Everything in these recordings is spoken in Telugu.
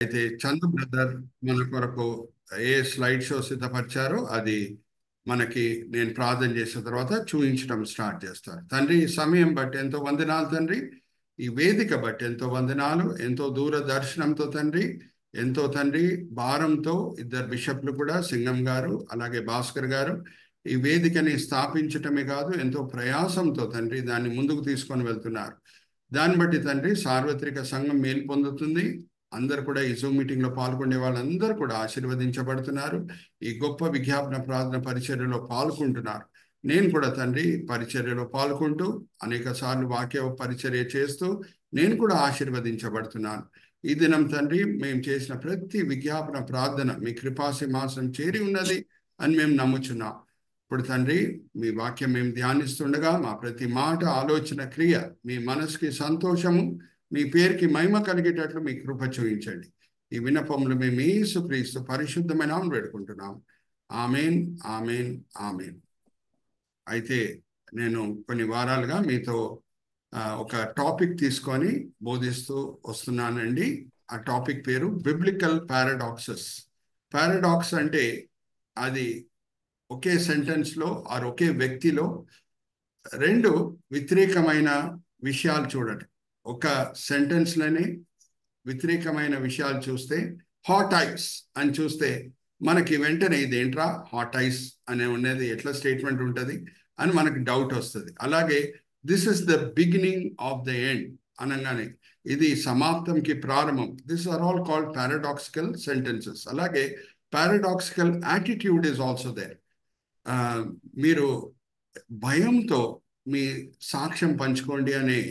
అయితే చందు బ్రదర్ మన కొరకు ఏ స్లైడ్ షో సిద్ధపరిచారో అది మనకి నేను ప్రార్థన చేసిన తర్వాత చూపించడం స్టార్ట్ చేస్తాను. తండ్రి, ఈ సమయం బట్టి ఎంతో వందనాలు తండ్రి, ఈ వేదిక బట్టి ఎంతో వందనాలు, ఎంతో దూరదర్శనంతో తండ్రి, ఎంతో తండ్రి భారంతో ఇద్దరు బిషప్లు కూడా, సింగం గారు అలాగే భాస్కర్ గారు, ఈ వేదికని స్థాపించటమే కాదు ఎంతో ప్రయాసంతో తండ్రి దాన్ని ముందుకు తీసుకొని వెళ్తున్నారు. దాన్ని బట్టి తండ్రి సార్వత్రిక సంఘం మేలు పొందుతుంది. అందరు కూడా ఈ జూమ్ మీటింగ్ లో పాల్గొనే వాళ్ళందరూ కూడా ఆశీర్వదించబడుతున్నారు. ఈ గొప్ప విజ్ఞాపన ప్రార్థన పరిచర్యలో పాల్గొంటున్నారు. నేను కూడా తండ్రి పరిచర్యలో పాల్గొంటూ అనేక సార్లు వాక్య పరిచర్య చేస్తూ నేను కూడా ఆశీర్వదించబడుతున్నాను. ఈ దినం తండ్రి మేము చేసిన ప్రతి విజ్ఞాపన ప్రార్థన మీ కృపాసింహాసనం చేరి ఉన్నది అని మేము నమ్ముచున్నాం. ఇప్పుడు తండ్రి మీ వాక్యం మేము ధ్యానిస్తుండగా మా ప్రతి మాట, ఆలోచన, క్రియ మీ మనసుకి సంతోషము, మీ పేరుకి మహిమ కలిగేటట్లు మీ కృప చూపించండి. ఈ విన్నపములు మేము యేసుక్రీస్తు పరిశుద్ధమైన నామమున వేడుకుంటున్నాం. ఆమేన్, ఆమేన్, ఆమేన్. అయితే నేను కొన్ని వారాలుగా మీతో ఒక టాపిక్ తీసుకొని బోధిస్తూ వస్తున్నానండి. ఆ టాపిక్ పేరు బిబ్లికల్ పారాడాక్సెస్. పారాడాక్స్ అంటే అది ఒకే సెంటెన్స్లో ఆర్ ఒకే వ్యక్తిలో రెండు వ్యతిరేకమైన విషయాలు చూడండి. ఒక సెంటెన్స్లోనే వ్యతిరేకమైన విషయాలు చూస్తే, హాట్ ఐస్ అని చూస్తే మనకి వెంటనే ఇదేంట్రా హాట్ ఐస్ అనే ఉన్నది ఎట్లా స్టేట్మెంట్ ఉంటుంది అని మనకి డౌట్ వస్తుంది. అలాగే this is the beginning of the end అనగానే ఇది సమాప్తంకి ప్రారంభం. This are all called paradoxical sentences. అలాగే paradoxical attitude is also there. మీరు భయంతో మీ సాక్ష్యం పంచుకోండి అనే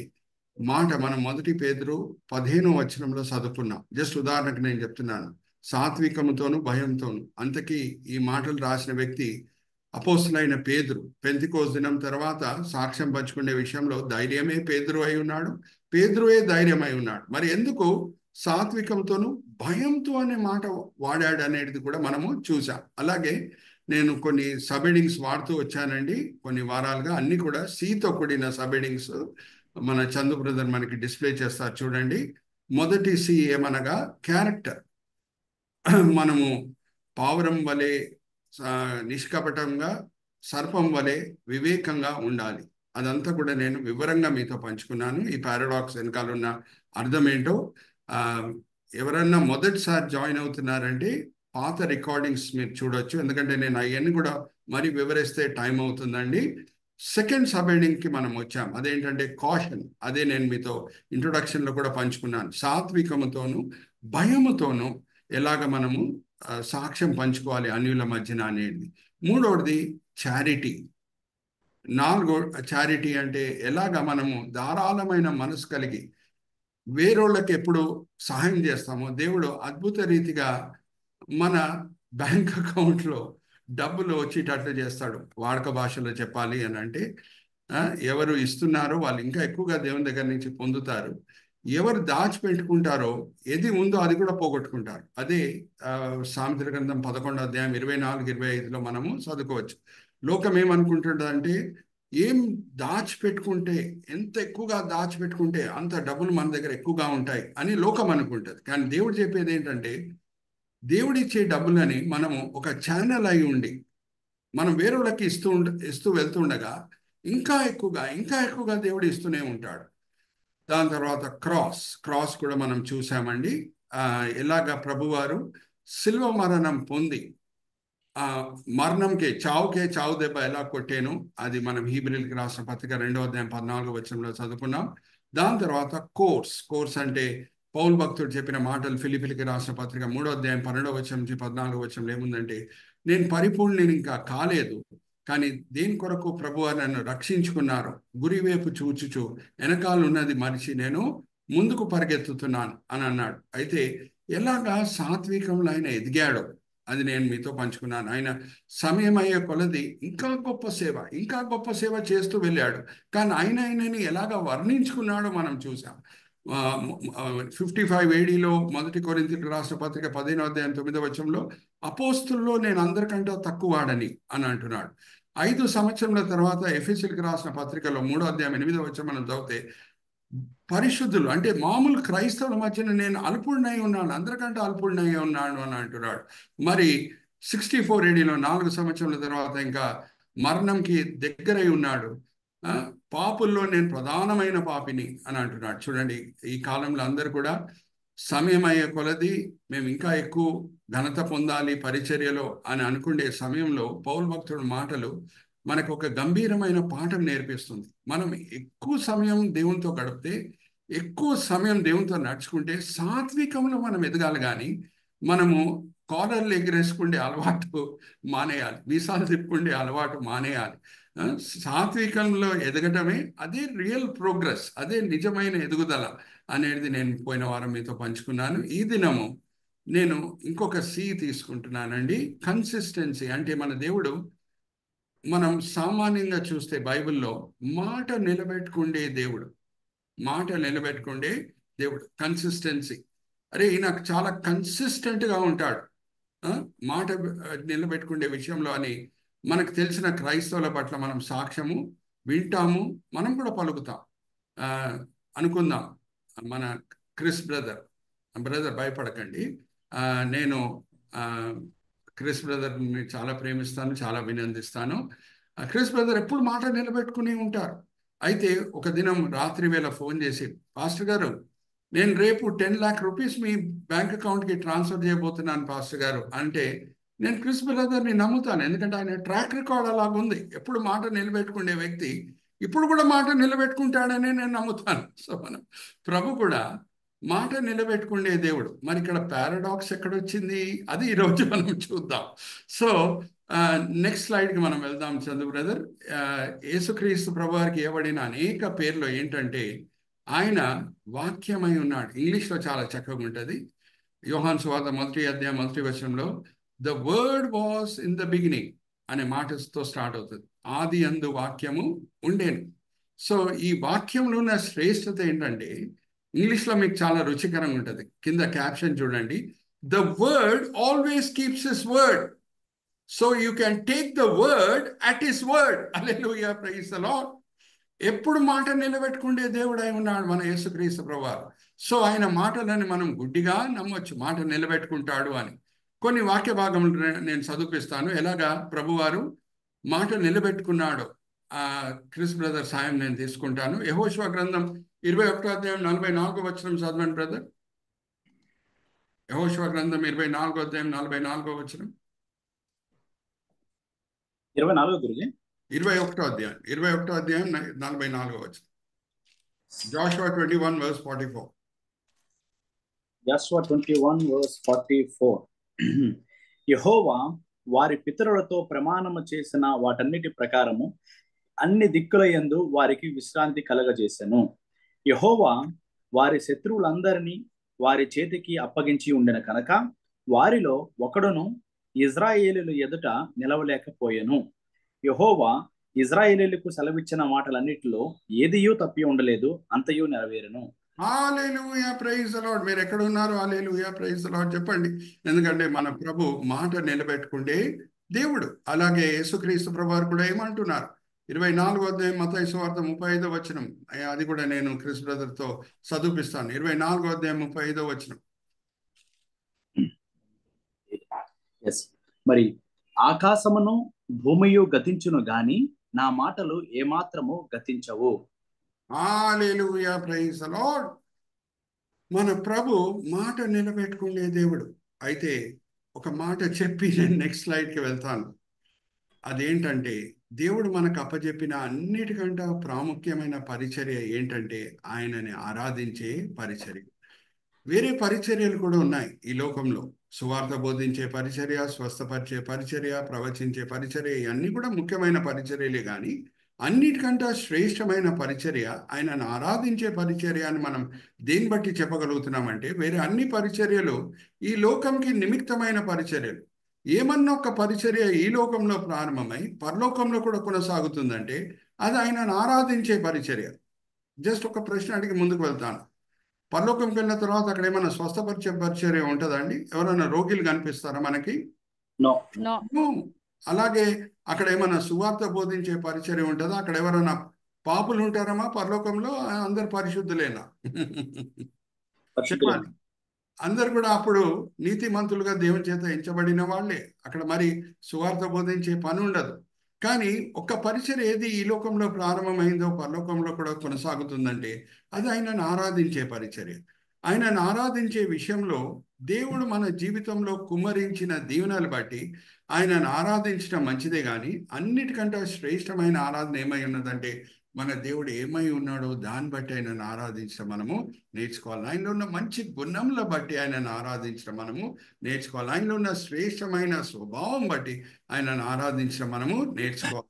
మాట మనం 1 పేతురు 15వ వచనంలో చదువుకున్నాం. జస్ట్ ఉదాహరణకు నేను చెప్తున్నాను. సాత్వికముతోను భయంతోను. అంతకీ ఈ మాటలు రాసిన వ్యక్తి అపోస్తలుడైన పేతురు. పెంతెకోస్తు దినం తర్వాత సాక్ష్యం పంచుకునే విషయంలో ధైర్యమే పేతురు అయి ఉన్నాడు, పేతురువే ధైర్యం అయి ఉన్నాడు. మరి ఎందుకు సాత్వికంతోను భయంతో అనే మాట వాడాడు అనేది కూడా మనము చూసాం. అలాగే నేను కొన్ని సబెడింగ్స్ వాడుతూ వచ్చానండి కొన్ని వారాలుగా. అన్ని కూడా సీతో కూడిన సబెడింగ్స్ మన చందు బ్రదర్ మనకి డిస్ప్లే చేస్తారు చూడండి. మొదటి సి ఏమనగా క్యారెక్టర్. మనము పావురం వలె నిష్కపటంగా, సర్పం వలె వివేకంగా ఉండాలి. అదంతా కూడా నేను వివరంగా మీతో పంచుకున్నాను. ఈ పారాడాక్స్ వెనకాల ఉన్న అర్థం ఏంటో ఎవరన్నా మొదటిసారి జాయిన్ అవుతున్నారంటే పాత రికార్డింగ్స్ మీరు చూడొచ్చు. ఎందుకంటే నేను అవన్నీ కూడా మరి వివరిస్తే టైం అవుతుందండి. సెకండ్ సబ్ హెడ్డింగ్కి మనం వచ్చాం. అదేంటంటే కాషన్. అదే నేను మీతో ఇంట్రొడక్షన్లో కూడా పంచుకున్నాను. సాత్వికముతోను భయముతోను ఎలాగ మనము సాక్ష్యం పంచుకోవాలి అన్యుల మధ్యన అనేది. మూడవది చారిటీ. చారిటీ అంటే ఎలాగ మనము ధారాళమైన మనసు కలిగి వేరోళ్ళకి ఎప్పుడు సహాయం చేస్తామో దేవుడు అద్భుత రీతిగా మన బ్యాంక్ అకౌంట్లో డబ్బులు వచ్చేటట్లు చేస్తాడు. వాడక భాషలో చెప్పాలి అని అంటే ఎవరు ఇస్తున్నారో వాళ్ళు ఇంకా ఎక్కువగా దేవుని దగ్గర నుంచి పొందుతారు. ఎవరు దాచిపెట్టుకుంటారో ఏది ఉందో అది కూడా పోగొట్టుకుంటారు. అదే సామెతల గ్రంథం 11వ అధ్యాయం 24-25లో మనము చదువుకోవచ్చు. లోకం ఏమనుకుంటుందంటే ఏం దాచిపెట్టుకుంటే, ఎంత ఎక్కువగా దాచిపెట్టుకుంటే అంత డబ్బులు మన దగ్గర ఎక్కువగా ఉంటాయి అని లోకం అనుకుంటుంది. కానీ దేవుడు చెప్పేది ఏంటంటే దేవుడిచ్చే డబ్బులని మనము ఒక ఛానల్ అయి ఉండి మనం వేరేళ్ళకి ఇస్తూ వెళ్తుండగా ఇంకా ఎక్కువగా దేవుడు ఇస్తూనే ఉంటాడు. దాని తర్వాత క్రాస్ కూడా మనం చూసామండి. ఎలాగా ప్రభువారు శిల్వ మరణం పొంది మరణంకే చావు దెబ్బ ఎలా కొట్టేను అది మనం హీబ్రీయులకు రాసిన పత్రిక 2వ అధ్యాయం 14వ వచనంలో చదువుకున్నాం. దాని తర్వాత కోర్స్ అంటే పౌలు భక్తుడు చెప్పిన మాటలు ఫిలిప్పీయులకు రాసిన పత్రిక 3వ అధ్యాయం 12వ వచనం నుంచి 14వ వచనంలో ఏముందంటే, నేను పరిపూర్ణుని ఇంకా కాలేదు, కానీ దేని కొరకు ప్రభువారు నన్ను రక్షించుకున్నారు, గురివైపు చూచుచు వెనకాల ఉన్నది మరిచి నేను ముందుకు పరిగెత్తుతున్నాను అని అన్నాడు. అయితే ఎలాగా సాత్వికంలో ఆయన ఎదిగాడో అది నేను మీతో పంచుకున్నాను. ఆయన సమయం అయ్యే కొలది ఇంకా గొప్ప సేవ చేస్తూ వెళ్ళాడు. కానీ ఆయనని ఎలాగా వర్ణించుకున్నాడో మనం చూసాం. 55 ADలో 1 కొరింథీయులకు రాసిన పత్రిక 15వ అధ్యాయం 9వ వచనంలో అపోస్తుల్లో నేను అందరికంటే తక్కువ వాడని అని అంటున్నాడు. 5 సంవత్సరాల తర్వాత ఎఫెసీయులకు రాసిన పత్రికలో 3వ అధ్యాయం 8వ వచనం మనం చదివితే పరిశుద్ధులు అంటే మామూలు క్రైస్తవుల మధ్యన నేను అల్పుడినై ఉన్నాను, అందరికంటే అల్పుడినై ఉన్నాను అని అంటున్నాడు. మరి 64 AD 4 సంవత్సరాల తర్వాత ఇంకా మరణంకి దగ్గరై ఉన్నాడు. పాపుల్లో నేను ప్రధానమైన పాపిని అని అంటున్నాడు. చూడండి, ఈ కాలంలో అందరూ కూడా సమయం అయ్యే కొలది మేము ఇంకా ఎక్కువ ఘనత పొందాలి పరిచర్యలో అని అనుకునే సమయంలో పౌలు భక్తుడి మాటలు మనకు ఒక గంభీరమైన పాఠం నేర్పిస్తుంది. మనం ఎక్కువ సమయం దేవునితో గడిపితే, ఎక్కువ సమయం దేవునితో నడుచుకుంటే సాత్వికంలో మనం ఎదగాలి. కానీ మనము కాలర్లు ఎగిరేసుకుండే అలవాటు మానేయాలి, వీసాలు తిప్పుకుండే అలవాటు మానేయాలి. సాత్వికంలో ఎదగటమే అదే రియల్ ప్రోగ్రెస్, అదే నిజమైన ఎదుగుదల అనేది నేను పోయిన వారం మీతో పంచుకున్నాను. ఈ దినము నేను ఇంకొక సి తీసుకుంటున్నానండి, కన్సిస్టెన్సీ. అంటే మన దేవుడు, మనం సామాన్యంగా చూస్తే బైబిల్లో మాట నిలబెట్టుకుండే దేవుడు, మాట నిలబెట్టుకుండే దేవుడు, కన్సిస్టెన్సీ. అరే ఈయన చాలా కన్సిస్టెంట్గా ఉంటాడు మాట నిలబెట్టుకునే విషయంలో అని మనకు తెలిసిన క్రైస్తవుల పట్ల మనం సాక్ష్యము వింటాము, మనం కూడా పలుకుతాం. అనుకుందాం, మన క్రిస్ బ్రదర్ భయపడకండి, నేను క్రిస్ బ్రదర్ని చాలా ప్రేమిస్తాను, చాలా అభినందిస్తాను. క్రిస్ బ్రదర్ ఎప్పుడు మాట నిలబెట్టుకుని ఉంటారు. అయితే ఒక దినం రాత్రి వేళ ఫోన్ చేసి, పాస్టర్ గారు నేను రేపు 10 lakh rupees మీ బ్యాంక్ అకౌంట్కి ట్రాన్స్ఫర్ చేయబోతున్నాను పాస్టర్ గారు అంటే, నేను క్రిస్ బ్రదర్ని నమ్ముతాను. ఎందుకంటే ఆయన ట్రాక్ రికార్డ్ అలాగుంది, ఎప్పుడు మాట నిలబెట్టుకునే వ్యక్తి ఇప్పుడు కూడా మాట నిలబెట్టుకుంటాడని నేను నమ్ముతాను. సో మనం ప్రభు కూడా మాట నిలబెట్టుకునే దేవుడు. మరి ఇక్కడ పారాడాక్స్ ఎక్కడొచ్చింది, అది ఈరోజు మనం చూద్దాం. సో నెక్స్ట్ స్లైడ్కి మనం వెళ్దాం చందు బ్రదర్. యేసుక్రీస్తు ప్రభు వారికి ఇవ్వబడిన అనేక పేర్లు ఏంటంటే ఆయన వాక్యమై ఉన్నాడు. ఇంగ్లీష్లో చాలా చక్కగా ఉంటుంది. యోహాను సువార్త 1వ అధ్యాయం 1వ వచనంలో the word was in the beginning అనే మాటతో స్టార్ట్ అవుతుంది. ఆది యందు వాక్యము ఉండేను. సో ఈ వాక్యంలో ఉన్న శ్రేష్టత ఏంటంటే, ఇంగ్లీష్లో మీకు చాలా రుచికరంగా ఉంటుంది. కింద క్యాప్షన్ చూడండి, the word always keeps his word, so you can take the word at his word. Hallelujah, praise the Lord. ఎప్పుడు మాట నిలబెట్టుకునే దేవుడై ఉన్నాడు మన యేసుక్రీస్తు ప్రభువారు. సో ఆయన మాటలని మనం గుడ్డిగా నమ్మొచ్చు, మాట నిలబెట్టుకుంటాడు అని. కొన్ని వాక్య భాగములు నేను చదివిస్తాను, ఎలాగా ప్రభువారు మాట నిలబెట్టుకున్నాడు. క్రిస్ బ్రదర్ సాయం నేను తీసుకుంటాను. యెహోషువ గ్రంథం 21వ అధ్యాయం 44వ వచనం చదవండి బ్రదర్. యెహోషువ గ్రంథం 24వ అధ్యాయం 44వ వచనం. 24 గురుజీ, 21వ అధ్యాయం 44వ వచనం. జాషువా 21 verse 44. జాషువా 21 verse 44. యెహోవా వారి పితరులతో ప్రమాణము చేసిన వాటన్నిటి ప్రకారము అన్ని దిక్కుల యందు వారికి విశ్రాంతి కలగజేసెను. యెహోవా వారి శత్రువులందరినీ వారి చేతికి అప్పగించి ఉండిన కనుక వారిలో ఒకడును ఇజ్రాయేలీయుల ఎదుట నిలవలేకపోయెను. యెహోవా ఇజ్రాయేలీయులకు సెలవిచ్చిన మాటలన్నిటిలో ఏదియూ తప్పి ఉండలేదు, అంతయు నెరవేరును. హల్లెలూయా, ప్రైజ్ ద లార్డ్. మీరు ఎక్కడ ఉన్నారు? హల్లెలూయా, ప్రైజ్ ద లార్డ్ చెప్పండి. ఎందుకంటే మన ప్రభు మాట నిలబెట్టుకుంటే దేవుడు. అలాగే యేసుక్రీస్తు ప్రభు వారు కూడా ఏమంటున్నారు, 24వ అధ్యాయం మత్తయి సువార్త 35వ వచనం. అది కూడా నేను క్రిస్ బ్రదర్తో చదివిస్తాను. 24వ అధ్యాయం 35వ వచనం. మరి ఆకాశమును భూమియు గతించును గాని నా మాటలు ఏమాత్రము గతించవు. హల్లెలూయా, ప్రైజ్ ద లార్డ్. మన ప్రభు మాట నిలబెట్టుకునే దేవుడు. అయితే ఒక మాట చెప్పి నేను నెక్స్ట్ స్లైడ్కి వెళ్తాను. అదేంటంటే, దేవుడు మనకు అప్పచెప్పిన అన్నిటికంటే ప్రాముఖ్యమైన పరిచర్య ఏంటంటే ఆయనని ఆరాధించే పరిచర్య. వేరే పరిచర్యలు కూడా ఉన్నాయి ఈ లోకంలో. సువార్త బోధించే పరిచర్య, స్వస్థపరిచే పరిచర్య, ప్రవచించే పరిచర్య, ఇవన్నీ కూడా ముఖ్యమైన పరిచర్యలే. కానీ అన్నిటికంటే శ్రేష్టమైన పరిచర్య ఆయనను ఆరాధించే పరిచర్య అని మనం దేన్ని బట్టి చెప్పగలుగుతున్నామంటే, వేరే అన్ని పరిచర్యలు ఈ లోకంకి నిమిత్తమైన పరిచర్యలు. ఏమన్నా ఒక పరిచర్య ఈ లోకంలో ప్రారంభమై పరలోకంలో కూడా కొనసాగుతుందంటే అది ఆయనను ఆరాధించే పరిచర్య. జస్ట్ ఒక ప్రశ్న అడిగి ముందుకు వెళ్తాను. పరలోకంకి వెళ్ళిన తర్వాత అక్కడ ఏమైనా స్వస్థపరిచే పరిచర్య ఉంటుందండి? ఎవరైనా రోగిలు కనిపిస్తారా మనకి? నో. అలాగే అక్కడ ఏమైనా సువార్త బోధించే పరిచర్య ఉంటుందా? అక్కడ ఎవరైనా పాపులు ఉంటారమ్మా పరలోకంలో? అందరు పరిశుద్ధులేనా? పరిశుద్ధులే. చెప్పాలి. అందరు కూడా అప్పుడు నీతిమంతులుగా దేవుని చేత ఎంచబడిన వాళ్ళే. అక్కడ మరి సువార్త బోధించే పని ఉండదు. కానీ ఒక్క పరిచయం ఏది ఈ లోకంలో ప్రారంభమైందో పరలోకంలో కూడా కొనసాగుతుందంటే అది ఆయనను ఆరాధించే పరిచర్య. ఆయనను ఆరాధించే విషయంలో దేవుడు మన జీవితంలో కుమ్మరించిన దీవెనలు బట్టి ఆయనను ఆరాధించడం మంచిదే. కానీ అన్నిటికంటే శ్రేష్టమైన ఆరాధన ఏమై ఉన్నదంటే మన దేవుడు ఏమై ఉన్నాడో దాన్ని బట్టి ఆయనను ఆరాధించడం మనము నేర్చుకోవాలి. ఆయనలో ఉన్న మంచి గుణముల బట్టి ఆయనను ఆరాధించడం మనము నేర్చుకోవాలి. ఆయనలో ఉన్న శ్రేష్టమైన స్వభావం బట్టి ఆయనను ఆరాధించడం మనము నేర్చుకోవాలి.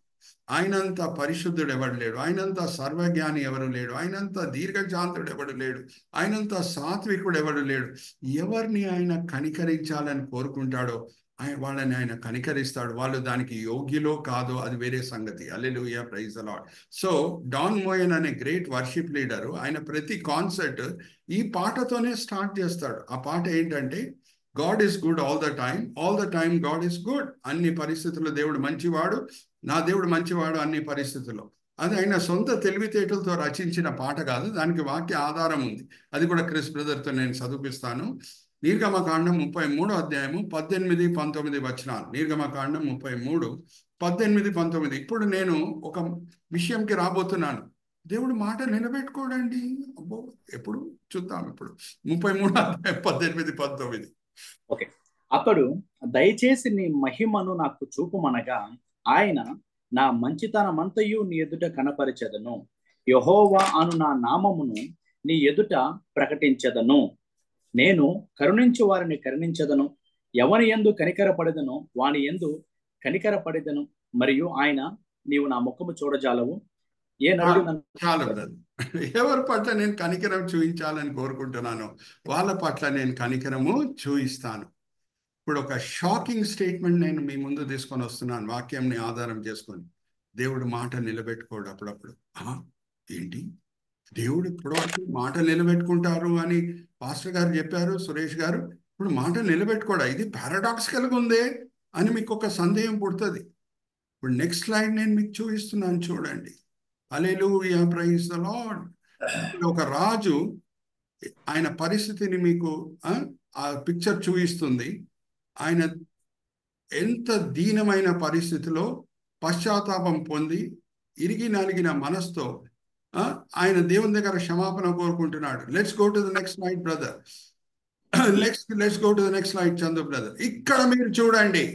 ఆయనంత పరిశుద్ధుడు ఎవడు లేడు, ఆయనంత సర్వజ్ఞాని ఎవరు లేడు, ఆయనంత దీర్ఘశాంతుడు ఎవడు లేడు, ఆయనంత సాత్వికుడు ఎవడు లేడు. ఎవరిని ఆయన కనికరించాలని కోరుకుంటాడో వాళ్ళని ఆయన కనికరిస్తాడు. వాళ్ళు దానికి యోగ్యులో కాదో అది వేరే సంగతి. Hallelujah, praise the Lord. So Don Moen అనే గ్రేట్ వర్షిప్ లీడరు ఆయన ప్రతి కాన్సర్ట్ ఈ పాటతోనే స్టార్ట్ చేస్తాడు. ఆ పాట ఏంటంటే God is good all the time God is good. అన్ని పరిస్థితుల్లో దేవుడు మంచివాడు, నా దేవుడు మంచివాడు అన్ని పరిస్థితుల్లో. అది ఆయన సొంత తెలివితేటలతో రచించిన పాట కాదు, దానికి వాక్య ఆధారం ఉంది. అది కూడా క్రిస్ బ్రదర్తో నేను చదివిస్తాను. నిర్గమకాండం 33వ అధ్యాయము 18, 19 వచనాలు. నిర్గమకాండం 33, 18, 19. ఇప్పుడు నేను ఒక విషయంకి రాబోతున్నాను. దేవుడు మాట నిలబెట్టుకోడండి. అబ్బో, ఎప్పుడు చూద్దాం. ఇప్పుడు 33వ అధ్యాయం 18, 19. ఓకే. అతడు దయచేసి నీ మహిమను నాకు చూపుమనగా ఆయన నా మంచితనమంతయు నీ ఎదుట కనపరిచెదను, యెహోవా అను నా నామమును నీ ఎదుట ప్రకటించెదను. నేను కరుణించు వారిని కరుణించెదను, ఎవని యందు కనికరపడెదను వాని యందు కనికరపడెదను. మరియు ఆయన నీవు నా ముఖము చూడజాలవు, ఏ నరుడు నన్ను. చాలా బ్రదర్, ఎవరి పట్ల నేను కనికరం చూపించాలని కోరుకుంటున్నాను వాళ్ళ పట్ల నేను కనికరము చూపిస్తాను. ఇప్పుడు ఒక షాకింగ్ స్టేట్మెంట్ నేను మీ ముందు తీసుకొని వస్తున్నాను వాక్యంని ఆధారం చేసుకొని. దేవుడు మాట నిలబెట్టుకోడు అప్పుడప్పుడు. ఏంటి దేవుడు ఇప్పటివరకు మాట నిలబెట్టుకుంటారు అని పాస్టర్ గారు చెప్పారు, సురేష్ గారు. ఇప్పుడు మాట నిలబెట్టుకోడా? ఇది పారాడాక్సికల్గా ఉందే అని మీకు ఒక సందేహం పుడుతుంది. ఇప్పుడు నెక్స్ట్ స్లైడ్ నేను మీకు చూపిస్తున్నాను, చూడండి. హల్లెలూయా, ప్రైజ్ ది లార్డ్. ఒక రాజు ఆయన పరిస్థితిని మీకు ఆ పిక్చర్ చూపిస్తుంది. ఆయన ఎంత దీనమైన పరిస్థితిలో పశ్చాత్తాపం పొంది ఇరిగి నలిగిన మనసుతో ఆయన దేవుని దగ్గర క్షమాపణ కోరుకుంటున్నాడు. Let's go to the next slide brother. Let's go to the next slide Chandu brother. ఇక్కడ మీరు చూడండి,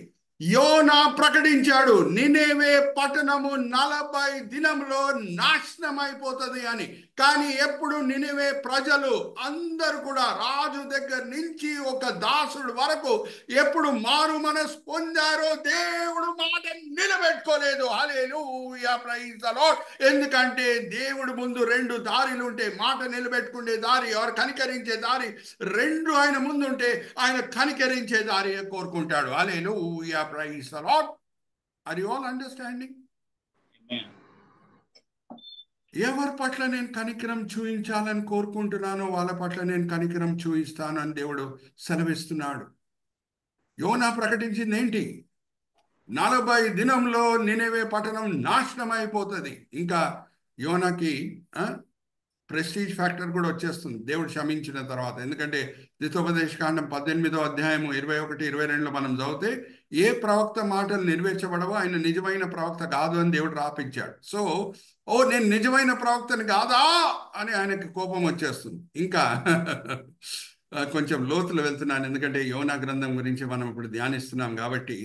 యోనా ప్రకటించాడు నినేవే పట్టణము 40 దినంలో నాశనం అయిపోతుంది అని. కానీ ఎప్పుడు నినేవే ప్రజలు అందరూ కూడా రాజు దగ్గర నుంచి ఒక దాసుడు వరకు ఎప్పుడు మారు మనసు పొందారో దేవుడు మాట నిలబెట్టుకోలేదు. హల్లెలూయా, ప్రైజ్ ది లార్డ్. ఎందుకంటే దేవుడు ముందు 2 దారులు ఉంటే, మాట నిలబెట్టుకునే దారి, ఎవరు కనికరించే దారి, 2 ఆయన ముందుంటే ఆయన కనికరించే దారి కోరుకుంటాడు. హల్లెలూయా, praise the Lord. Are you all understanding? ఎవరి పట్ల నేను కనికరం చూపించాలని కోరుకుంటున్నానో వాళ్ళ పట్ల నేను కనికరం చూపిస్తాను అని దేవుడు సెలవిస్తున్నాడు. యోనా ప్రకటించింది ఏంటి? 40 దినంలో నినెవే పట్టణం నాశనం అయిపోతుంది. ఇంకా యోనాకి ప్రెస్టీజ్ ఫ్యాక్టర్ కూడా వచ్చేస్తుంది దేవుడు క్షమించిన తర్వాత. ఎందుకంటే ద్వితోపదేశకాండం 18వ అధ్యాయము 21, 22లో మనం చదివితే ఏ ప్రవక్త మాటలు నెరవేర్చబడవో ఆయన నిజమైన ప్రవక్త కాదు అని దేవుడు రాపించాడు. సో నేను నిజమైన ప్రవక్తని కాదా అని ఆయనకి కోపం వచ్చేస్తుంది. ఇంకా కొంచెం లోతులు వెళ్తున్నాను, ఎందుకంటే యోనా గ్రంథం గురించి మనం ఇప్పుడు ధ్యానిస్తున్నాం కాబట్టి.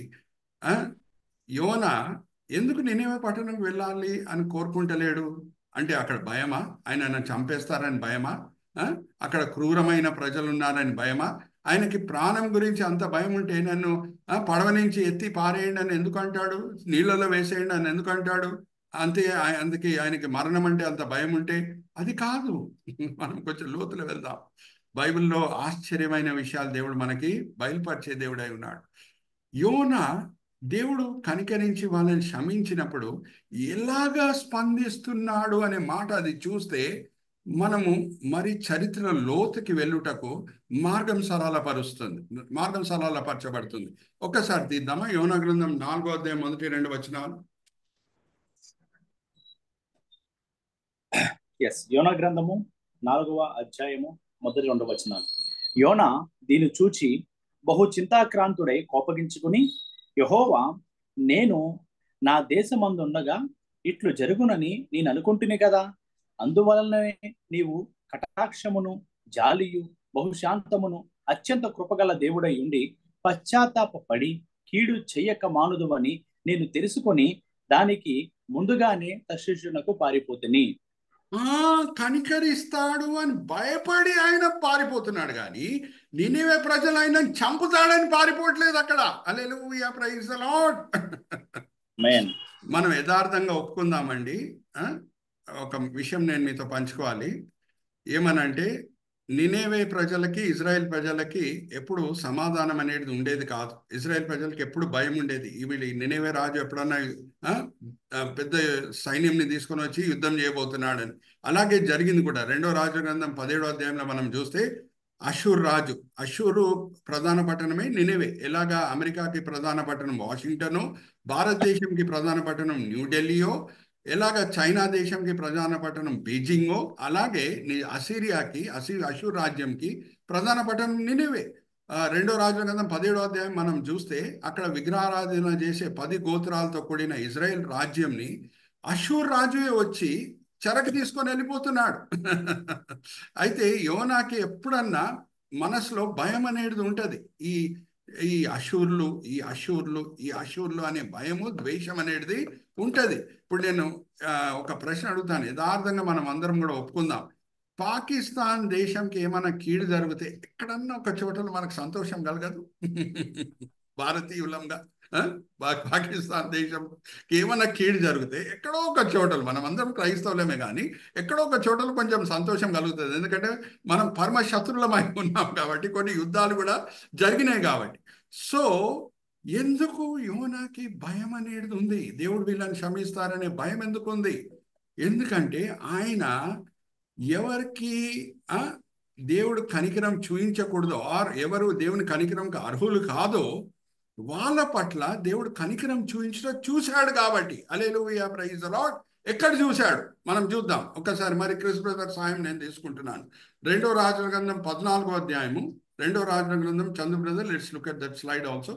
యోనా ఎందుకు నినెవే పట్టణంకి వెళ్ళాలి అని కోరుకుంటలేడు అంటే అక్కడ భయమా? ఆయన నన్ను చంపేస్తారని భయమా? అక్కడ క్రూరమైన ప్రజలు ఉన్నారని భయమా? ఆయనకి ప్రాణం గురించి అంత భయం ఉంటే నన్ను పడవ నుంచి ఎత్తి పారేయండి అని ఎందుకు అంటాడు? నీళ్ళలో వేసేయండి అని ఎందుకు అంటాడు? అందుకే ఆయనకి మరణం అంటే అంత భయం ఉంటే అది కాదు. మనం కొంచెం లోతులు వెళ్దాం. బైబిల్లో ఆశ్చర్యమైన విషయాలు దేవుడు మనకి బయలుపరిచే దేవుడై ఉన్నాడు. యోనా దేవుడు కనికరించి వాళ్ళని క్షమించినప్పుడు ఎలాగా స్పందిస్తున్నాడు అనే మాట అది చూస్తే మనము మరి చరిత్ర లోతుకి వెళ్ళుటకు మార్గం సరళపరచబడుతుంది. ఒక్కసారి తీద్దామా యోనా గ్రంథం 4వ అధ్యాయం 1, 2 వచనాలు. యోనా గ్రంథము 4వ అధ్యాయము మొదటి 2 వచనాలు. యోనా దీన్ని చూచి బహు చింతాక్రాంతుడై కోపగించుకుని, యెహోవా, నేను నా దేశమందుండగా ఇట్లు జరుగునని నేను అనుకుంటుని కదా, అందువలననే నీవు కటాక్షమును జాలియు బహుశాంతమును అత్యంత కృపగల దేవుడై ఉండి పశ్చాత్తాపడి కీడు చెయ్యక మానుదువని నేను తెలుసుకొని దానికి ముందుగానే తర్షీషునకు పారిపోతుని. కనికరిస్తాడు అని భయపడి ఆయన పారిపోతున్నాడు, కానీ నినివే ప్రజలు ఆయన చంపుతాడని పారిపోవట్లేదు అక్కడ. హల్లెలూయా, ప్రైజ్ ది లార్డ్. మనం యథార్థంగా ఒప్పుకుందామండి. ఒక విషయం నేను మీతో పంచుకోవాలి. ఏమనంటే, నినేవే ప్రజలకి ఇజ్రాయెల్ ప్రజలకి ఎప్పుడు సమాధానం అనేది ఉండేది కాదు. ఇజ్రాయెల్ ప్రజలకి ఎప్పుడు భయం ఉండేది. వీళ్ళు నినేవే రాజు ఎప్పుడన్నా పెద్ద సైన్యంని తీసుకొని వచ్చి యుద్ధం చేయబోతున్నాడని. అలాగే జరిగింది కూడా. 2వ రాజు గ్రంథం 17వ అధ్యాయంలో మనం చూస్తే అషూర్ రాజు, అషూరు ప్రధాన పట్టణమే నినేవే. ఎలాగా అమెరికాకి ప్రధాన పట్టణం వాషింగ్టను, భారతదేశంకి ప్రధాన పట్టణం న్యూఢిల్లీయో, ఎలాగ చైనా దేశంకి ప్రధాన పట్టణం బీజింగో, అలాగే అసీరియాకి అషూర్ రాజ్యంకి ప్రధాన పట్టణం నినివే. 2వ రాజు గ్రంథం 17వ అధ్యాయం మనం చూస్తే అక్కడ విగ్రహారాధన చేసే 10 గోత్రాలతో కూడిన ఇజ్రాయెల్ రాజ్యంని అషూర్ రాజువే వచ్చి చెరకు తీసుకొని వెళ్ళిపోతున్నాడు. అయితే యోనాకి ఎప్పుడన్నా మనసులో భయం అనేది ఉంటుంది. ఈ ఈ అషూర్లు ఈ అషూర్లు ఈ అషూర్లు అనే భయము, ద్వేషం అనేది ఉంటుంది. ఇప్పుడు నేను ఒక ప్రశ్న అడుగుతాను, యథార్థంగా మనం అందరం కూడా ఒప్పుకుందాం. పాకిస్తాన్ దేశంకి ఏమైనా కీడు జరిగితే ఎక్కడన్నా ఒక చోటలో మనకు సంతోషం కలగదు? భారతీయులంగా పాకిస్తాన్ దేశంకి ఏమైనా కీడు జరిగితే ఎక్కడో ఒక చోటలు, మనం అందరం క్రైస్తవులమే, కానీ ఎక్కడో ఒక చోటలు కొంచెం సంతోషం కలుగుతుంది. ఎందుకంటే మనం పరమ శత్రులమై ఉన్నాం కాబట్టి, కొన్ని యుద్ధాలు కూడా జరిగినాయి కాబట్టి. సో ఎందుకు యోనాకి భయం అనేది ఉంది? దేవుడు వీళ్ళని క్షమిస్తారనే భయం ఎందుకు ఉంది? ఎందుకంటే ఆయన ఎవరికి దేవుడు కనికరం చూయించకూడదు, ఎవరు దేవుని కనికరంకి అర్హులు కాదో వాళ్ళ పట్ల దేవుడు కనికరం చూశాడు కాబట్టి. హల్లెలూయా, ప్రైజ్ ది లార్డ్. ఎక్కడ చూశాడు మనం చూద్దాం ఒకసారి. మరి క్రిస్ బ్రదర్ సాయం నేను తీసుకుంటున్నాను. 2వ రాజుల గ్రంథం 14వ అధ్యాయము. 2వ రాజుల గ్రంథం, Chandu brother, let's look at that slide also.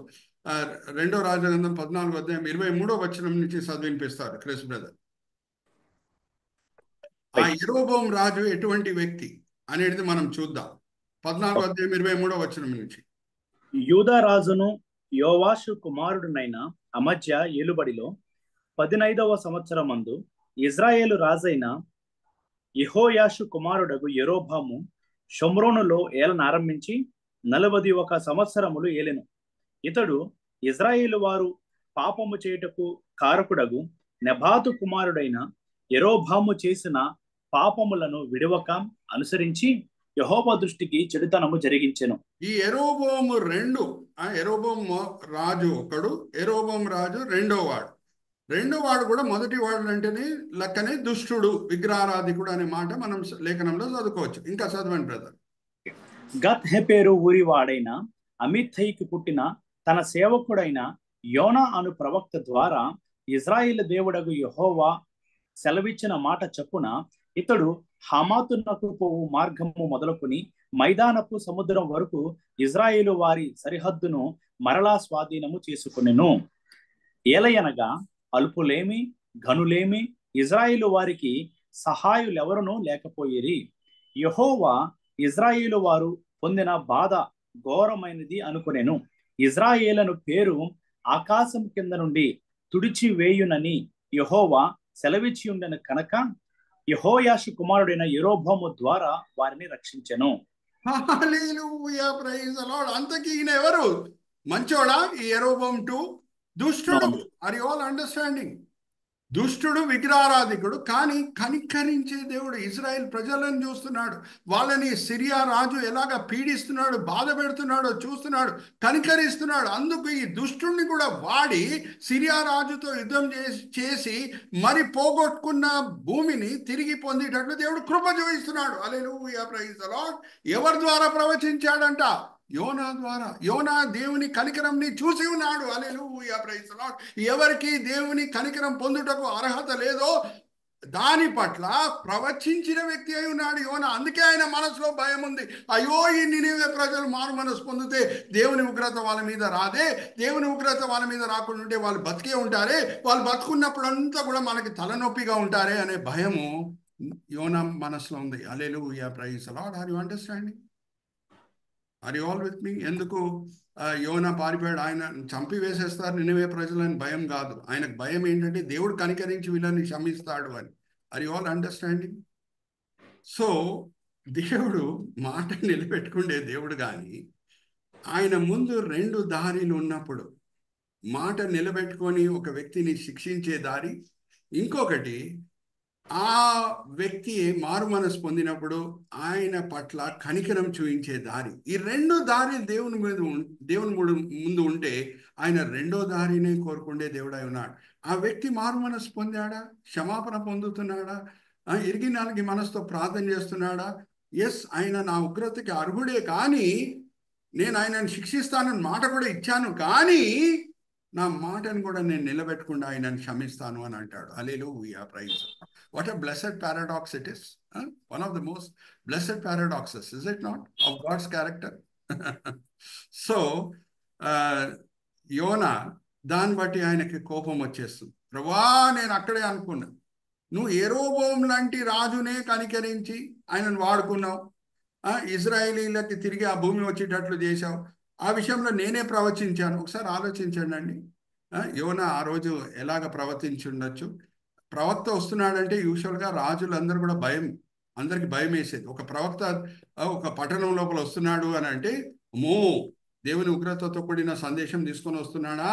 2వ రాజుల గ్రంథం 14వ అధ్యాయం 23వ వచనం నుంచి చదివినిపిస్తారు క్రిస్ బ్రదర్. ఆ యెరోబోము రాజు ఎటువంటి వ్యక్తి అనేది మనం చూద్దాం. 14వ అధ్యాయం 23వ వచనం నుంచి. యూదా రాజును యోవాషు కుమారుడునైన అమజ్య ఏలుబడిలో 15వ సంవత్సరమందు ఇజ్రాయేలు రాజైన యెహోయాషు కుమారుడగు యెరోబాము షోమ్రోనులో ఏలనారంభించి 41 సంవత్సరములు ఏలెను. ఇతడు ఇజ్రాయేలు వారు పాపము చేయుటకు కారకుడగు నెబాతు కుమారుడైన యెరోబాము చేసిన పాపములను విడవక అనుసరించి యెహోవా దృష్టికి చెడుతనము జరిగించెను. ఈ యెరోబోము యెరోబోము రాజు ఒకడు, యెరోబోము రాజు రెండో వాడు కూడా మొదటి వాడు అంటేనే లెక్కనే దుష్టుడు, విగ్రహారాధికుడు అనే మాట మనం లేఖనంలో చదువుకోవచ్చు. ఇంకా చదవండి బ్రదర్. గత్ హెపెరు ఊరి వాడైన అమిత్తయికి పుట్టిన తన సేవకుడైన యోనా అను ప్రవక్త ద్వారా ఇజ్రాయేలు దేవుడగు యెహోవా సెలవిచ్చిన మాట చొప్పున ఇతడు హమాతునకు పోవు మార్గము మొదలుకొని మైదానపు సముద్రం వరకు ఇజ్రాయేలు వారి సరిహద్దును మరలా స్వాధీనము చేసుకొనెను. ఏలయనగా అల్పులేమి ఘనులేమి ఇజ్రాయేలు వారికి సహాయులెవరునూ లేకపోయిరి. యెహోవా ఇజ్రాయేలు వారు పొందిన బాధ ఘోరమైనది అనుకొనెను. ఇజ్రాయేలను పేరు ఆకాశం కింద నుండి తుడిచి వేయునని యెహోవా సెలవిచ్చి ఉండెను కనుక యెహోయాషు కుమారుడైన యెరోబాము ద్వారా వారిని రక్షించెను. Hallelujah, praise the Lord. అంతకీ ఈయన ఎవరు? మంచోడా ఈ యెరోబాము 2? దుష్టుడు. Are you all understanding? దుష్టుడు, విగ్రహారాధికుడు, కానీ కనికరించే దేవుడు. ఇజ్రాయెల్ ప్రజలను చూస్తున్నాడు, వాళ్ళని సిరియా రాజు ఎలాగ పీడిస్తున్నాడు, బాధ పెడుతున్నాడో చూస్తున్నాడు, కనికరిస్తున్నాడు. అందుకు ఈ దుష్టుడిని కూడా వాడి సిరియా రాజుతో యుద్ధం చేసి మరి పోగొట్టుకున్న భూమిని తిరిగి పొందేటట్లు దేవుడు కృప చూపిస్తున్నాడు. హల్లెలూయా, ప్రైజ్ ది లార్డ్. ఎవరి ద్వారా ప్రవచించాడంట? యోనా ద్వారా. యోనా దేవుని కనికరంని చూసి ఉన్నాడు. హల్లెలూయా, ప్రైజ్ ది లార్డ్. ఎవరికి దేవుని కనికరం పొందుటకు అర్హత లేదో దాని పట్ల ప్రవచించిన వ్యక్తి అయి ఉన్నాడు యోనా. అందుకే ఆయన మనసులో భయం ఉంది. అయ్యో, ఈ నినివే ప్రజలు మారు మనసు పొందితే దేవుని ఉగ్రత వాళ్ళ మీద రాదే, దేవుని ఉగ్రత వాళ్ళ మీద రాకుండా ఉంటే వాళ్ళు బతికే ఉంటారే, వాళ్ళు బతుకున్నప్పుడంతా కూడా మనకి తలనొప్పిగా ఉంటారే అనే భయము యోనా మనసులో ఉంది. Hallelujah, praise the Lord. Are you understanding? Are you all with me? ఎందుకు యోనా పారిపోయాడు? ఆయన చంపి వేసేస్తారు నినివే ప్రజలని భయం కాదు. ఆయనకు భయం ఏంటంటే దేవుడు కనికరించి వీళ్ళని క్షమిస్తాడు అని. Are you all understanding? So దేవుడు మాట నిలబెట్టుకునే దేవుడు కానీ ఆయన ముందు రెండు దారిలు ఉన్నప్పుడు మాట నిలబెట్టుకొని ఒక వ్యక్తిని శిక్షించే దారి, ఇంకొకటి ఆ వ్యక్తి మారు మనసు పొందినప్పుడు ఆయన పట్ల కనికరం చూపించే దారి. ఈ రెండు దారి దేవుని ముందు ఉంటే ఆయన రెండో దారినే కోరుకుండే దేవుడై ఉన్నాడు. ఆ వ్యక్తి మారు మనసు పొందాడా? క్షమాపణ పొందుతున్నాడా? ఇరిగి నాలుగి మనసుతో ప్రార్థన చేస్తున్నాడా? ఎస్, ఆయన నా ఉగ్రతకి అర్హుడే, కానీ నేను ఆయనను శిక్షిస్తానని మాట కూడా ఇచ్చాను, కానీ నా మాటను కూడా నేను నిలబెట్టకుండా ఆయనను క్షమిస్తాను అని అంటాడు. హల్లెలూయా, praise. What a blessed paradox it is. One of the most blessed paradoxes, is it not, of God's character? So, యోనా దాన్ని బట్టి ఆయనకి కోపం వచ్చేస్తుంది. ప్రభా, నేను అక్కడే అనుకున్నా, నువ్వు యెరోబోం లాంటి రాజునే కనికరించి ఆయనను వాడుకున్నావు, ఇజ్రాయేలీలకి తిరిగి ఆ భూమి వచ్చేటట్లు చేశావు, ఆ విషయంలో నేనే ప్రవచించాను. ఒకసారి ఆలోచించండి అండి. యోనా ఆ రోజు ఎలాగ ప్రవర్తించి ఉండొచ్చు? ప్రవక్త వస్తున్నాడంటే యూజువల్గా రాజులందరూ కూడా అందరికి భయం వేసేది. ఒక ప్రవక్త ఒక పట్టణం లోపల వస్తున్నాడు అని అంటే, అమ్మో, దేవుని ఉగ్రతతో కూడిన సందేశం తీసుకొని వస్తున్నాడా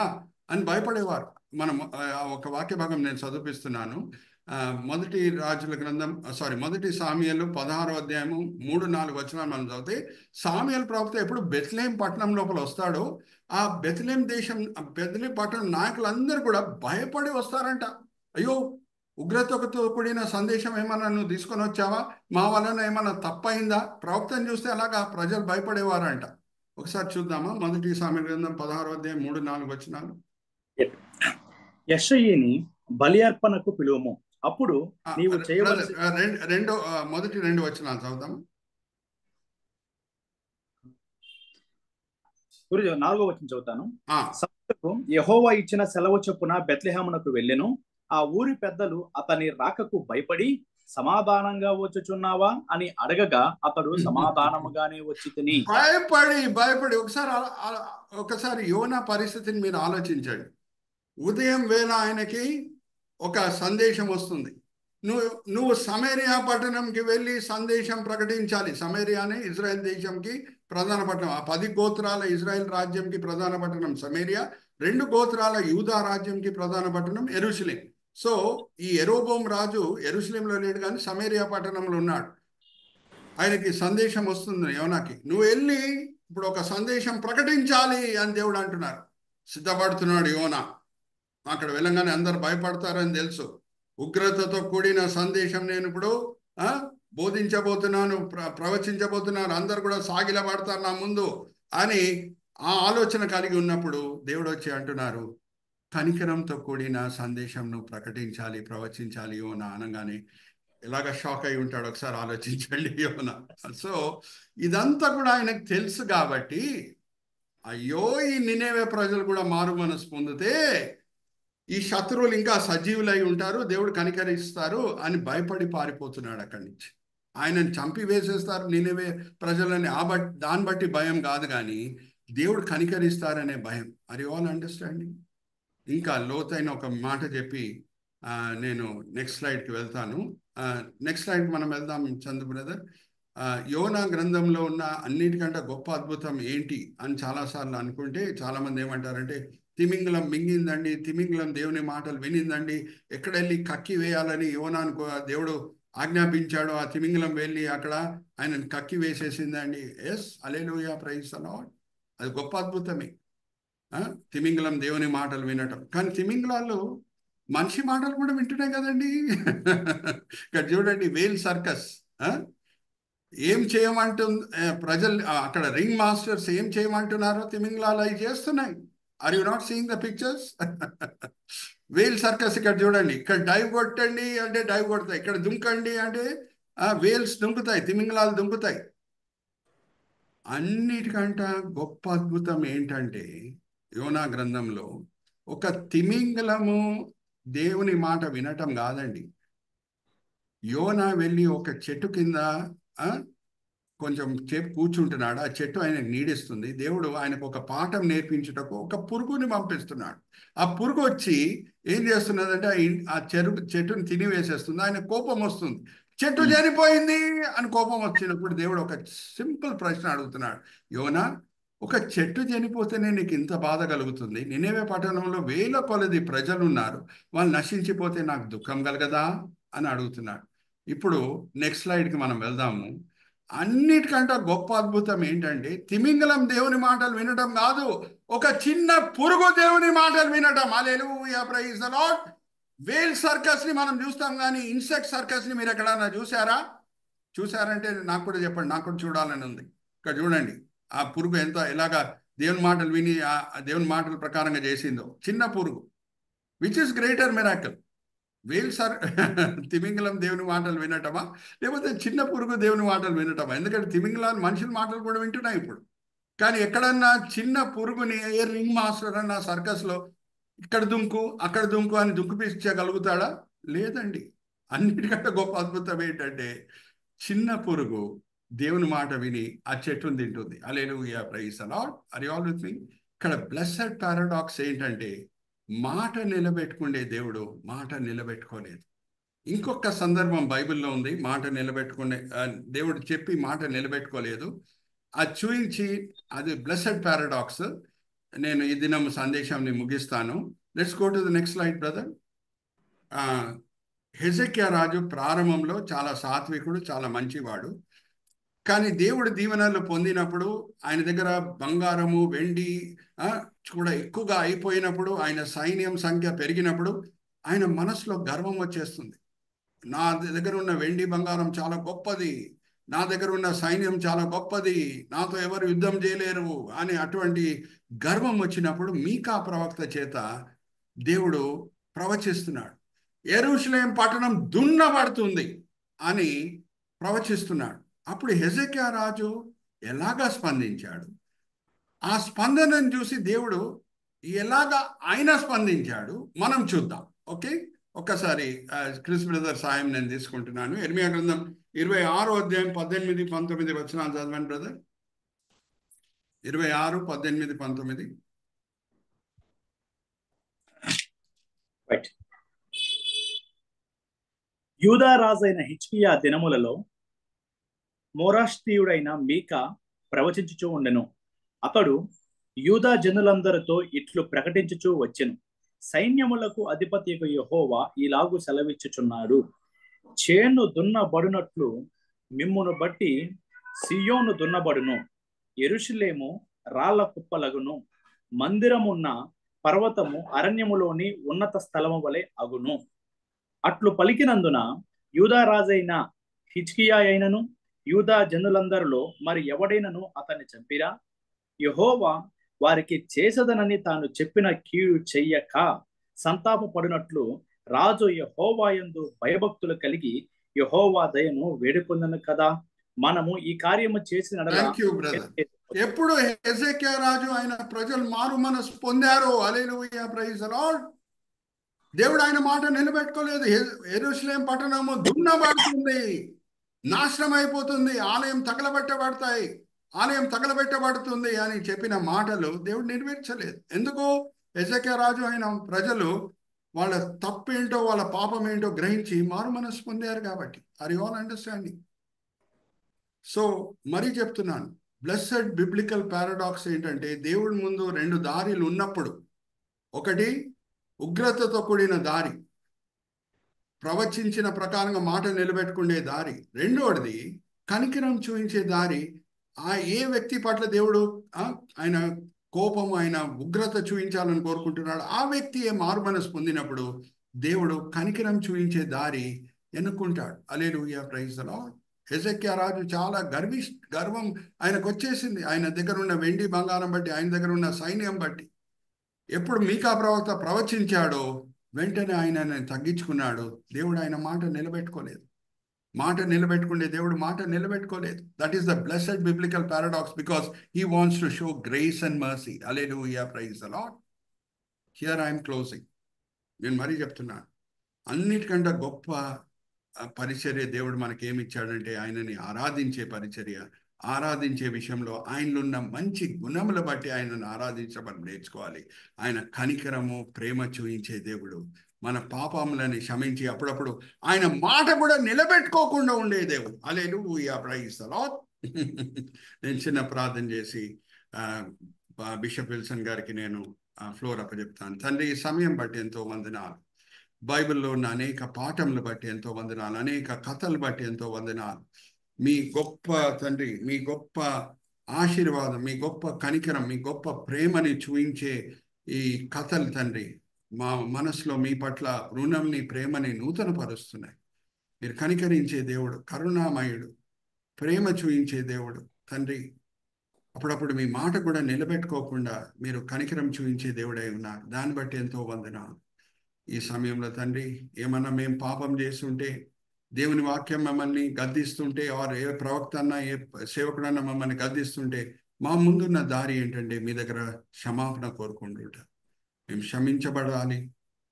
అని భయపడేవారు. మనం ఒక వాక్య భాగం నేను చదివిస్తున్నాను. మొదటి సామెయలు 16వ అధ్యాయము 3-4 వచనాలు మనం చదివితే, సామెయలు ప్రవక్త ఎప్పుడు బెత్లెహేం పట్టణం లోపల వస్తాడో ఆ బెత్లెహేం పట్టణం నాయకులందరూ కూడా భయపడి వస్తారంట. అయ్యో, ఉగ్రతతో కూడిన సందేశం ఏమన్నా నువ్వు తీసుకొని వచ్చావా? మా వలన ఏమన్నా తప్పైందా? ప్రవక్తను చూస్తే అలాగా ప్రజలు భయపడేవారంట. ఒకసారి చూద్దామా? మొదటి సామెయలు గ్రంథం 16వ అధ్యాయం 3-4 వచనాలు. యెషయిని బలి అర్పణకు పిలువము, అప్పుడు నీవు చేయవలసిన మొదటి 2 వచనాలు చదువుదాం. 4వ వచనం చదువుతాను. యెహోవా ఇచ్చిన సెలవు చొప్పున బెత్లెహేమునకు వెళ్ళెను. ఆ ఊరి పెద్దలు అతని రాకకు భయపడి, సమాధానంగా వచ్చుచున్నావా అని అడగగా అతడు సమాధానముగానే వచ్చి తిని. భయపడి ఒకసారి యోనా పరిస్థితిని మీరు ఆలోచించండి. ఉదయం వేళ ఆయనకి ఒక సందేశం వస్తుంది, నువ్వు సమేరియా పట్టణంకి వెళ్ళి సందేశం ప్రకటించాలి. సమేరియానే ఇజ్రాయెల్ దేశంకి ప్రధాన పట్టణం. ఆ 10 గోత్రాల ఇజ్రాయెల్ రాజ్యంకి ప్రధాన పట్టణం సమేరియా, 2 గోత్రాల యూదా రాజ్యంకి ప్రధాన పట్టణం యెరూషలేం. సో ఈ యెరోబోం రాజు యెరూషలేంలో లేడు, కానీ సమేరియా పట్టణంలో ఉన్నాడు. ఆయనకి సందేశం వస్తుంది యోనాకి, నువ్వు వెళ్ళి ఇప్పుడు ఒక సందేశం ప్రకటించాలి అని దేవుడు అంటున్నారు. సిద్ధపడుతున్నాడు యోనా. అక్కడ వెళ్ళంగానే అందరు భయపడతారని తెలుసు. ఉగ్రతతో కూడిన సందేశం నేను ఇప్పుడు బోధించబోతున్నాను, ప్రవచించబోతున్నాను, అందరు కూడా సాగిలపడతారు నా ముందు అని ఆ ఆలోచన కలిగి ఉన్నప్పుడు దేవుడు వచ్చి అంటున్నారు, కనికరంతో కూడిన సందేశం నువ్వు ప్రకటించాలి, ప్రవచించాలి యోనా అనగానే ఎలాగ షాక్ అయి ఉంటాడు ఒకసారి ఆలోచించండి యోనా. సో ఇదంతా కూడా ఆయనకు తెలుసు కాబట్టి, అయ్యో, ఈ నినివే ప్రజలు కూడా మారు మనసు పొందితే ఈ శత్రువులు ఇంకా సజీవులై ఉంటారు, దేవుడు కనికరిస్తారు అని భయపడి పారిపోతున్నాడు అక్కడి నుంచి. ఆయనను చంపి వేసేస్తారు నినివే ప్రజలని, దాన్ని బట్టి భయం కాదు, కానీ దేవుడు కనికరిస్తారనే భయం. Are you all understanding? ఇంకా లోతైన ఒక మాట చెప్పి నేను నెక్స్ట్ స్లైడ్కి వెళ్తాను. నెక్స్ట్ స్లైడ్ మనం వెళ్దాం చందు బ్రదర్. యోనా గ్రంథంలో ఉన్న అన్నిటికంటే గొప్ప అద్భుతం ఏంటి అని చాలాసార్లు అనుకుంటే, చాలామంది ఏమంటారంటే, తిమింగలం మింగిందండి, తిమింగలం దేవుని మాటలు వినిందండి, ఎక్కడెళ్ళి కక్కి వేయాలని యోనాను దేవుడు ఆజ్ఞాపించాడు, ఆ తిమింగలం వెళ్ళి అక్కడ ఆయనను కక్కి వేసేసిందండి. Yes, hallelujah, praise the Lord. అది గొప్ప అద్భుతమే, తిమింగలం దేవుని మాటలు వినటం. కానీ తిమింగలాలు మనిషి మాటలు కూడా వింటున్నాయి కదండి. ఇక్కడ చూడండి, వేల్ సర్కస్ ఏం చేయమంటుంది ప్రజలు, అక్కడ రింగ్ మాస్టర్స్ ఏం చేయమంటున్నారో తిమింగలాలు అవి చేస్తున్నాయి. Are you not seeing the pictures? Whale circus ఇక్కడ చూడండి, ఇక్కడ డైవ్ కొట్టండి అంటే డైవ్ కొడతాయి, ఇక్కడ దుంకండి అంటే వేల్స్ దుంకుతాయి, తిమింగలాలు దుంకుతాయి. అన్నిటికంటే గొప్ప అద్భుతం ఏంటంటే యోనా గ్రంథంలో ఒక తిమింగలము దేవుని మాట వినటం కాదండి. యోనా వెళ్ళి ఒక చెట్టు కింద కొంచెం సేపు కూర్చుంటున్నాడు. ఆ చెట్టు ఆయనకు నీడిస్తుంది. దేవుడు ఆయనకు ఒక పాఠం నేర్పించుటకు ఒక పురుగుని పంపిస్తున్నాడు. ఆ పురుగు వచ్చి ఏం చేస్తున్నదంటే ఆ చెట్టుని తినివేసేస్తుంది. ఆయన కోపం వస్తుంది. చెట్టు చనిపోయింది అని కోపం వచ్చినప్పుడు దేవుడు ఒక సింపుల్ ప్రశ్న అడుగుతున్నాడు, యోనా, ఒక చెట్టు చనిపోతేనే నీకు ఇంత బాధ కలుగుతుంది? నినేవే పట్టణంలో వేల కొలది ప్రజలు ఉన్నారు, వాళ్ళు నశించిపోతే నాకు దుఃఖం కలగదా అని అడుగుతున్నాడు. ఇప్పుడు నెక్స్ట్ స్లైడ్కి మనం వెళ్దాము. అన్నిటికంటే గొప్ప అద్భుతం ఏంటంటే తిమింగలం దేవుని మాటలు వినటం కాదు, ఒక చిన్న పురుగు దేవుని మాటలు వినటం. Hallelujah, praise the Lord. Whale circus ని మనం చూస్తాం, కానీ ఇన్సెక్ట్ సర్కస్ ని మీరు ఎక్కడన్నా చూసారంటే నాకు కూడా చెప్పండి, నాకు కూడా చూడాలని ఉంది. ఇక్కడ చూడండి, ఆ పురుగు ఎలాగా దేవుని మాటలు విని ఆ దేవుని మాటల ప్రకారంగా చేసిందో. చిన్న పురుగు, విచ్ ఇస్ గ్రేటర్ మిరాకిల్. వేల్ తిమింగలం దేవుని మాటలు వినటమా, లేకపోతే చిన్న పురుగు దేవుని మాటలు వినటమా? ఎందుకంటే తిమింగలాలు మనుషుల మాటలు కూడా వింటున్నాయి ఇప్పుడు. కానీ ఎక్కడన్నా చిన్న పురుగుని ఏ రింగ్ మాస్టర్ అన్న సర్కస్లో ఇక్కడ దుంకు అక్కడ దుంకు అని దుంకుపించగలుగుతాడా? లేదండి. అన్నిటికంటే గొప్ప అద్భుతం ఏంటంటే చిన్న పురుగు దేవుని మాట విని ఆ చెట్టును తింటుంది. Hallelujah, praise the Lord. Are you all with me? ఇక్కడ బ్లెస్సెడ్ పారాడాక్స్ ఏంటంటే మాట నిలబెట్టుకునే దేవుడు మాట నిలబెట్టుకోలేదు. ఇంకొక సందర్భం బైబిల్లో ఉంది, మాట నిలబెట్టుకునే దేవుడు చెప్పి మాట నిలబెట్టుకోలేదు. అది చూయించి, అది బ్లెస్సెడ్ పారాడాక్స్. నేను ఈ దినం సందేశాన్ని ముగిస్తాను. Let's go to the next slide brother. హెజెకియా రాజు ప్రారంభంలో చాలా సాత్వికుడు, చాలా మంచివాడు. కానీ దేవుడు దీవెనలు పొందినప్పుడు, ఆయన దగ్గర బంగారము వెండి కూడా ఎక్కువగా అయిపోయినప్పుడు, ఆయన సైన్యం సంఖ్య పెరిగినప్పుడు ఆయన మనసులో గర్వం వచ్చేస్తుంది. నా దగ్గర ఉన్న వెండి బంగారం చాలా గొప్పది, నా దగ్గర ఉన్న సైన్యం చాలా గొప్పది, నాతో ఎవరు యుద్ధం చేయలేరు అని అటువంటి గర్వం వచ్చినప్పుడు మీకా ప్రవక్త చేత దేవుడు ప్రవచిస్తున్నాడు. యెరూషలేం పట్టణం దున్నబడుతుంది అని ప్రవచిస్తున్నాడు. అప్పుడు హెజెకియా రాజు ఎలాగా స్పందించాడు? ఆ స్పందనను చూసి దేవుడు ఎలాగా ఆయన స్పందించాడు మనం చూద్దాం. ఓకే, ఒక్కసారి క్రిస్ బ్రదర్ సాయం నేను తీసుకుంటున్నాను. ఇర్మియా గ్రంథం 26వ అధ్యాయం 18, 19 వచనాలు చదవండి బ్రదర్. 26, 18, 19. యూదా రాజైన హిజ్కియా దినములలో మోరాష్తీయుడైన మీకా ప్రవచించుచూ ఉండెను. అతడు యూదా జనులందరితో ఇట్లు ప్రకటించుచూ వచ్చెను, సైన్యములకు అధిపతియగు యెహోవా ఇలాగు సెలవిచ్చుచున్నాడు, చేను దున్నబడునట్లు మిమ్మును బట్టి సియోను దున్నబడును, యెరూషలేము రాళ్ల కుప్పలగును, మందిరమున్న పర్వతము అరణ్యములోని ఉన్నత స్థలము వలె అగును. అట్లు పలికినందున యూదా రాజైన హిజ్కియా అయినను యూదా జనులందరిలో మరి ఎవడైనను అతన్ని చంపిరా? యెహోవా వారికి చేసదనని తాను చెప్పిన కీడు చెయ్యక సంతాపపడినట్లు రాజు యెహోవా యందు భయభక్తులు కలిగి యెహోవా దయను వేడుకొందను కదా. మనము ఈ కార్యము చేసిన ఎప్పుడు హెజెకియా రాజు ఆయన ప్రజలు మారు మనసు పొందారు. హల్లెలూయా, ప్రైజ్ ది లార్డ్. దేవుడు ఆయన మాట నిలబెట్టుకోలేదు. యెరూషలేం పట్టణము దున్నబడుతుంది, నాశనం అయిపోతుంది, ఆలయం తగలబెట్టబడుతుంది అని చెప్పిన మాటలు దేవుడు నెరవేర్చలేదు. ఎందుకు? హెజెకియా రాజు ఆయన ప్రజలు వాళ్ళ తప్పేంటో వాళ్ళ పాపం ఏంటో గ్రహించి మారు మనసు పొందారు కాబట్టి. Are you all understanding? So మరీ చెప్తున్నాను, బ్లెస్సెడ్ బిబ్లికల్ పారాడాక్స్ ఏంటంటే దేవుడి ముందు రెండు దారిలు ఉన్నప్పుడు, ఒకటి ఉగ్రతతో కూడిన దారి, ప్రవచించిన ప్రకారంగా మాట నిలబెట్టుకునే దారి. రెండవది కనికరం చూపించే దారి. ఏ వ్యక్తి పట్ల దేవుడు ఆయన కోపం, ఆయన ఉగ్రత చూపించాలని కోరుకుంటున్నాడు, ఆ వ్యక్తి మారు మనసు పొందినప్పుడు దేవుడు కనికరం చూపించే దారి ఎన్నుకుంటాడు. హల్లెలూయా, ప్రైజ్ ది లార్డ్. హెజెకియా రాజు చాలా గర్వం ఆయనకు వచ్చేసింది, ఆయన దగ్గర ఉన్న వెండి బంగారం బట్టి, ఆయన దగ్గర ఉన్న సైన్యం బట్టి. ఎప్పుడు మీకా ప్రవక్త ప్రవచించాడో వెంటనే ఆయన తగ్గించుకున్నాడు. దేవుడు ఆయన మాట నిలబెట్టుకోలేదు. మాట నిలబెట్టుకునే దేవుడు మాట నిలబెట్టుకోలేదు. That is the blessed biblical paradox, because he wants to show grace and mercy. Hallelujah, praise the Lord. Here I'm closing. నేను మరీ చెప్తున్నాను, అన్నిటికంటే గొప్ప పరిచర్య దేవుడు మనకి ఏమి ఇచ్చాడంటే ఆయనని ఆరాధించే పరిచర్య. ఆరాధించే విషయంలో ఆయనలో ఉన్న మంచి గుణముల బట్టి ఆయనను ఆరాధించమని నేర్చుకోవాలి. ఆయన కనికరము, ప్రేమ చూయించే దేవుడు. మన పాపములని క్షమించి అప్పుడప్పుడు ఆయన మాట కూడా నిలబెట్టుకోకుండా ఉండే దేవుడు. హల్లెలూయా, ప్రైజ్ ద లార్డ్. నేను చిన్న ప్రార్థన చేసి బిషప్ విల్సన్ గారికి నేను ఫ్లోర్ అప్పచెప్తాను. తండ్రి, ఈ సమయం బట్టి ఎంతో వందనాలు. బైబిల్లో ఉన్న అనేక పాఠములు బట్టి ఎంతో వందనాలు, అనేక కథలు బట్టి ఎంతో వందనాలు. మీ గొప్ప తండ్రి, మీ గొప్ప ఆశీర్వాదం, మీ గొప్ప కనికరం, మీ గొప్ప ప్రేమని చూయించే ఈ కథలు తండ్రి మా మనసులో మీ పట్ల రుణంని, ప్రేమని నూతనపరుస్తున్నాయి. మీరు కనికరించే దేవుడు, కరుణామయుడు, ప్రేమ చూయించే దేవుడు తండ్రి. అప్పుడప్పుడు మీ మాట కూడా నిలబెట్టుకోకుండా మీరు కనికరం చూయించే దేవుడై ఉన్నారు. దాన్ని బట్టి ఎంతో వందనాలు. ఈ సమయంలో తండ్రి, ఏమన్నా మేము పాపం చేస్తుంటే, దేవుని వాక్యం మమ్మల్ని గద్దిస్తుంటే, ఆర్ ఏ ప్రవక్త అన్నా ఏ సేవకుడన్నా మమ్మల్ని గద్దిస్తుంటే, మా ముందున్న దారి ఏంటంటే మీ దగ్గర క్షమాపణ కోరుకుంటుంటాం. మేము క్షమించబడాలి,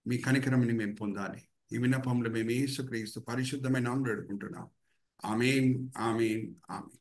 మీ కనికరంని మేము పొందాలి. ఈ విన్నపంలో మేము యేసుక్రీస్తు పరిశుద్ధమైన నామములో వేడుకుంటున్నాం. ఆమేన్, ఆమేన్, ఆమేన్.